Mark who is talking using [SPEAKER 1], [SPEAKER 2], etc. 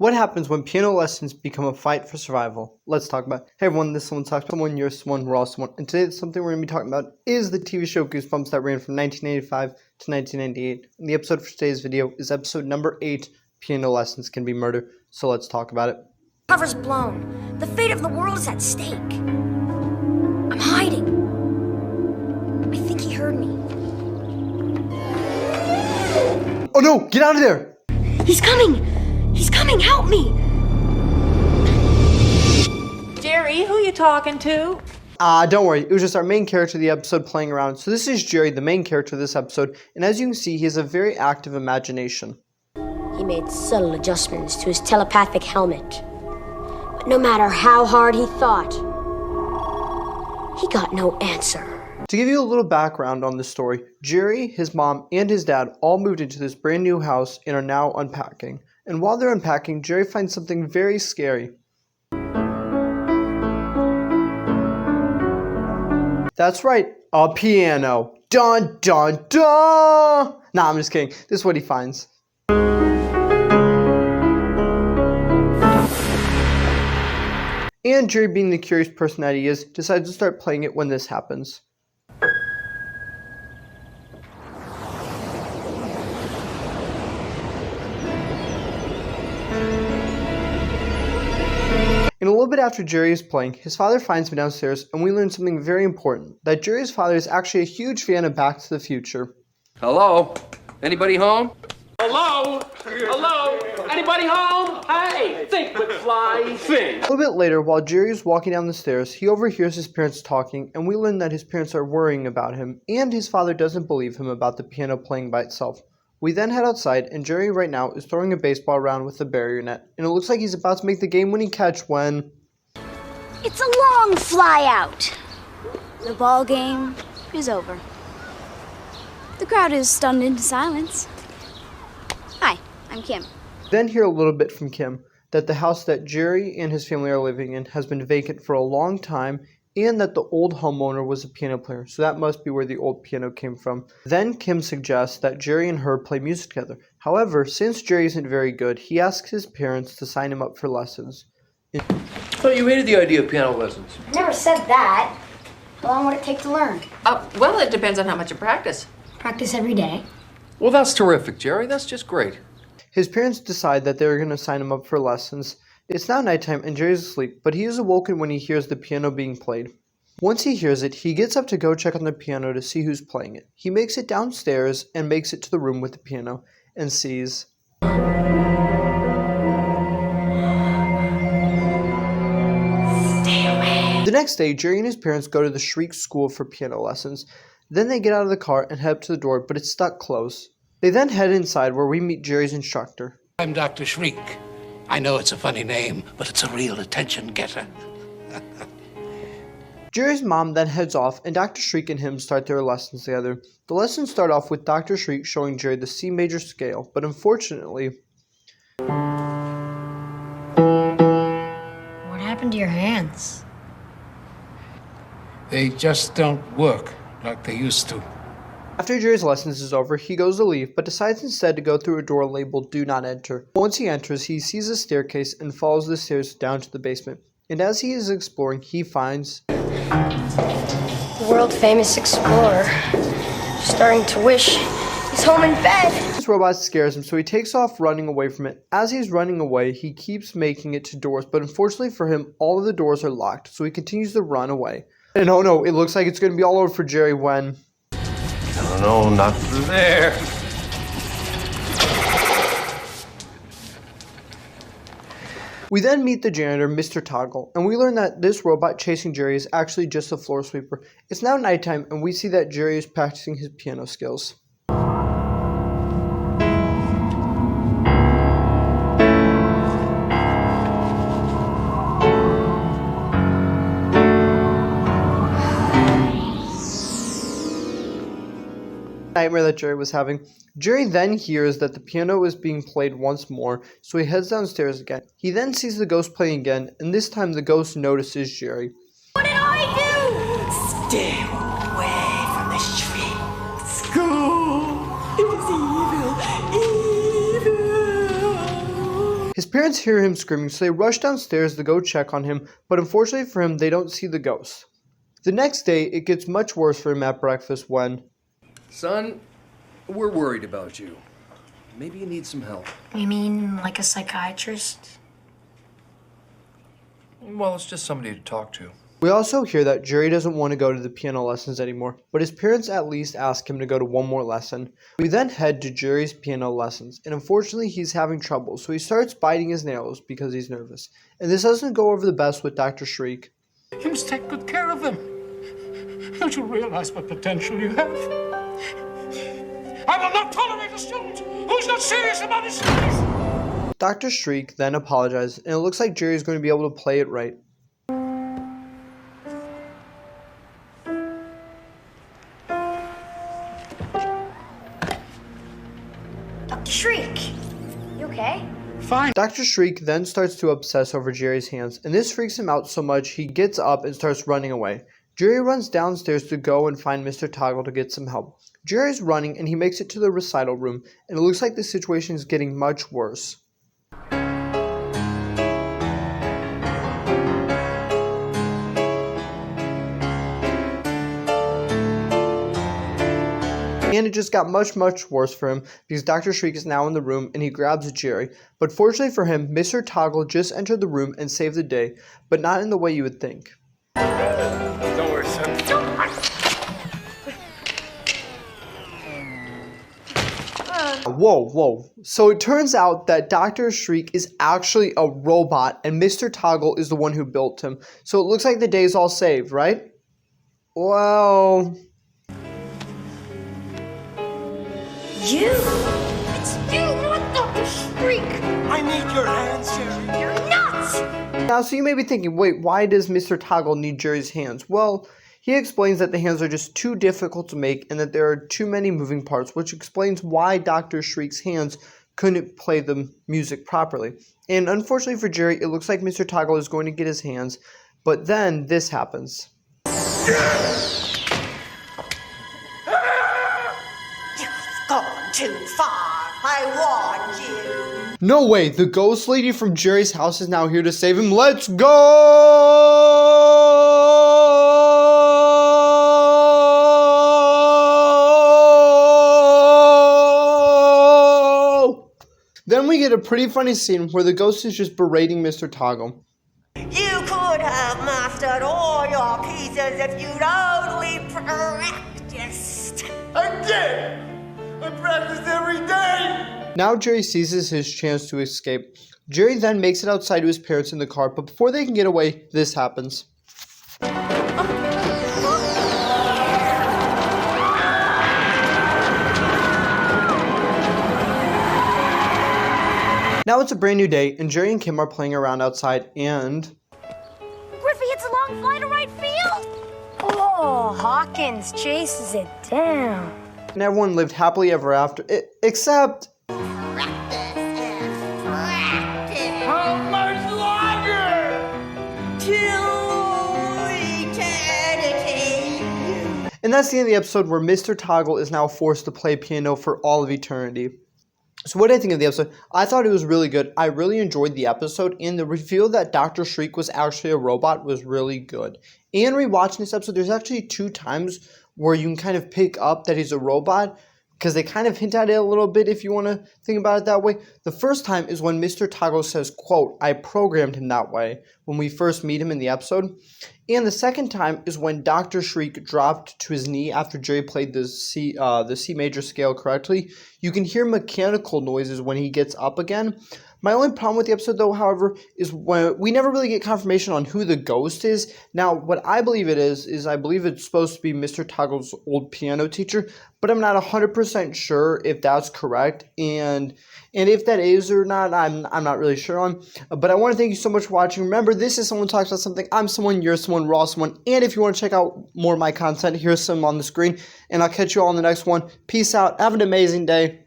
[SPEAKER 1] What happens when piano lessons become a fight for survival? Let's talk about it. Hey everyone, this is Someone Talks About Someone, you're someone, we're all someone. And today something we're going to be talking about is the TV show Goosebumps that ran from 1985 to 1998. And the episode for today's video is episode number 8, Piano Lessons Can Be Murder. So let's talk about it.
[SPEAKER 2] Cover's blown. The fate of the world is at stake. I'm hiding. I think he heard me.
[SPEAKER 1] Oh no, get out of there!
[SPEAKER 2] He's coming! He's coming, help me!
[SPEAKER 3] Jerry, who you talking to?
[SPEAKER 1] Don't worry, it was just our main character of the episode playing around. So this is Jerry, the main character of this episode, and as you can see, he has a very active imagination.
[SPEAKER 2] He made subtle adjustments to his telepathic helmet. But no matter how hard he thought, he got no answer.
[SPEAKER 1] To give you a little background on this story, Jerry, his mom, and his dad all moved into this brand new house and are now unpacking. And while they're unpacking, Jerry finds something very scary. That's right, a piano. Dun dun dun! Nah, I'm just kidding. This is what he finds. And Jerry, being the curious person that he is, decides to start playing it when this happens. And a little bit after Jerry is playing, his father finds him downstairs, and we learn something very important, that Jerry's father is actually a huge fan of Back to the Future.
[SPEAKER 4] Hello? Anybody home?
[SPEAKER 5] Hello? Hello? Anybody home? Hey, think with fly, think.
[SPEAKER 1] A little bit later, while Jerry is walking down the stairs, he overhears his parents talking, and we learn that his parents are worrying about him, and his father doesn't believe him about the piano playing by itself. We then head outside, and Jerry right now is throwing a baseball around with a barrier net, and it looks like he's about to make the game-winning catch when...
[SPEAKER 2] It's a long fly out. The ball game is over. The crowd is stunned into silence. Hi, I'm Kim.
[SPEAKER 1] Then hear a little bit from Kim, that the house that Jerry and his family are living in has been vacant for a long time, and that the old homeowner was a piano player, so that must be where the old piano came from. Then Kim suggests that Jerry and her play music together. However, since Jerry isn't very good, he asks his parents to sign him up for lessons.
[SPEAKER 4] Oh, you hated the idea of piano lessons.
[SPEAKER 2] I never said that. How long would it take to learn?
[SPEAKER 3] Well, it depends on how much you practice.
[SPEAKER 2] Practice every day.
[SPEAKER 4] Well, that's terrific, Jerry. That's just great.
[SPEAKER 1] His parents decide that they're going to sign him up for lessons. It's now nighttime and Jerry's asleep, but he is awoken when he hears the piano being played. Once he hears it, he gets up to go check on the piano to see who's playing it. He makes it downstairs and makes it to the room with the piano and sees... The next day, Jerry and his parents go to the Shriek School for piano lessons. Then they get out of the car and head up to the door, but it's stuck closed. They then head inside where we meet Jerry's instructor.
[SPEAKER 6] I'm Dr. Shriek. I know it's a funny name, but it's a real attention-getter.
[SPEAKER 1] Jerry's mom then heads off, and Dr. Shriek and him start their lessons together. The lessons start off with Dr. Shriek showing Jerry the C major scale, but unfortunately...
[SPEAKER 2] What happened to your hands?
[SPEAKER 6] They just don't work like they used to.
[SPEAKER 1] After Jerry's lessons is over, he goes to leave, but decides instead to go through a door labeled Do Not Enter. Once he enters, he sees a staircase and follows the stairs down to the basement. And as he is exploring, he finds...
[SPEAKER 2] The world-famous explorer. Starting to wish he's home in bed.
[SPEAKER 1] This robot scares him, so he takes off running away from it. As he's running away, he keeps making it to doors, but unfortunately for him, all of the doors are locked, so he continues to run away. And oh no, it looks like it's going to be all over for Jerry when...
[SPEAKER 4] No, not through there.
[SPEAKER 1] We then meet the janitor, Mr. Toggle, and we learn that this robot chasing Jerry is actually just a floor sweeper. It's now nighttime, and we see that Jerry is practicing his piano skills. Nightmare that Jerry was having. Jerry then hears that the piano is being played once more, so he heads downstairs again. He then sees the ghost playing again, and this time the ghost notices Jerry.
[SPEAKER 2] What did I do?
[SPEAKER 3] Stay away from the street. School is evil.
[SPEAKER 1] His parents hear him screaming, so they rush downstairs to go check on him, but unfortunately for him, they don't see the ghost. The next day, it gets much worse for him at breakfast when...
[SPEAKER 4] Son, we're worried about you. Maybe you need some help.
[SPEAKER 7] You mean like a psychiatrist?
[SPEAKER 4] Well, it's just somebody to talk to.
[SPEAKER 1] We also hear that Jerry doesn't want to go to the piano lessons anymore, but his parents at least ask him to go to one more lesson. We then head to Jerry's piano lessons, and unfortunately he's having trouble, so he starts biting his nails because he's nervous. And this doesn't go over the best with Dr. Shriek.
[SPEAKER 6] You must take good care of him. Don't you realize what potential you have? I will not tolerate a student who's not serious about his studies.
[SPEAKER 1] Dr. Shriek then apologizes, and it looks like Jerry's going to be able to play it right.
[SPEAKER 2] Dr. Shriek, you okay?
[SPEAKER 6] Fine.
[SPEAKER 1] Dr. Shriek then starts to obsess over Jerry's hands, and this freaks him out so much he gets up and starts running away. Jerry runs downstairs to go and find Mr. Toggle to get some help. Jerry's running and he makes it to the recital room, and it looks like the situation is getting much worse. And it just got much worse for him because Dr. Shriek is now in the room and he grabs Jerry. But fortunately for him, Mr. Toggle just entered the room and saved the day, but not in the way you would think.
[SPEAKER 6] Don't worry, son.
[SPEAKER 1] Whoa. So it turns out that Dr. Shriek is actually a robot and Mr. Toggle is the one who built him. So it looks like the day's all saved, right? Well...
[SPEAKER 2] You? It's you, not Dr. Shriek!
[SPEAKER 3] I need your hands, Jerry.
[SPEAKER 2] You're nuts!
[SPEAKER 1] Now, so you may be thinking, wait, why does Mr. Toggle need Jerry's hands? Well, he explains that the hands are just too difficult to make and that there are too many moving parts, which explains why Dr. Shriek's hands couldn't play the music properly. And unfortunately for Jerry, it looks like Mr. Toggle is going to get his hands, but then this happens.
[SPEAKER 3] Gone too far. I warned you.
[SPEAKER 1] No way, the ghost lady from Jerry's house is now here to save him. Let's go! Then we get a pretty funny scene where the ghost is just berating Mr. Toggle.
[SPEAKER 3] You could have mastered all your pieces if you'd only practiced. I did! I practiced every day!
[SPEAKER 1] Now Jerry seizes his chance to escape. Jerry then makes it outside to his parents in the car, but before they can get away, this happens. Now it's a brand new day, and Jerry and Kim are playing around outside, and...
[SPEAKER 2] Griffey hits a long fly to right field! Oh, Hawkins chases it down.
[SPEAKER 1] And everyone lived happily ever after, except...
[SPEAKER 3] Practice and practice. How much longer? Till eternity.
[SPEAKER 1] And that's the end of the episode where Mr. Toggle is now forced to play piano for all of eternity. So what did I think of the episode? I thought it was really good. I really enjoyed the episode, and the reveal that Dr. Shriek was actually a robot was really good. And rewatching this episode, there's actually 2 times where you can kind of pick up that he's a robot, because they kind of hint at it a little bit if you want to think about it that way. The first time is when Mr. Toggle says, quote, "I programmed him that way," when we first meet him in the episode. And the second time is when Dr. Shriek dropped to his knee after Jerry played the C major scale correctly. You can hear mechanical noises when he gets up again. My only problem with the episode, though, however, is when we never really get confirmation on who the ghost is. Now, what I believe it is I believe it's supposed to be Mr. Toggle's old piano teacher, but I'm not 100% sure if that's correct. And if that is or not, I'm not really sure on. But I want to thank you so much for watching. Remember, this is Someone Talks About Something. I'm someone, you're someone, we're all someone. And if you want to check out more of my content, here's some on the screen. And I'll catch you all in the next one. Peace out. Have an amazing day.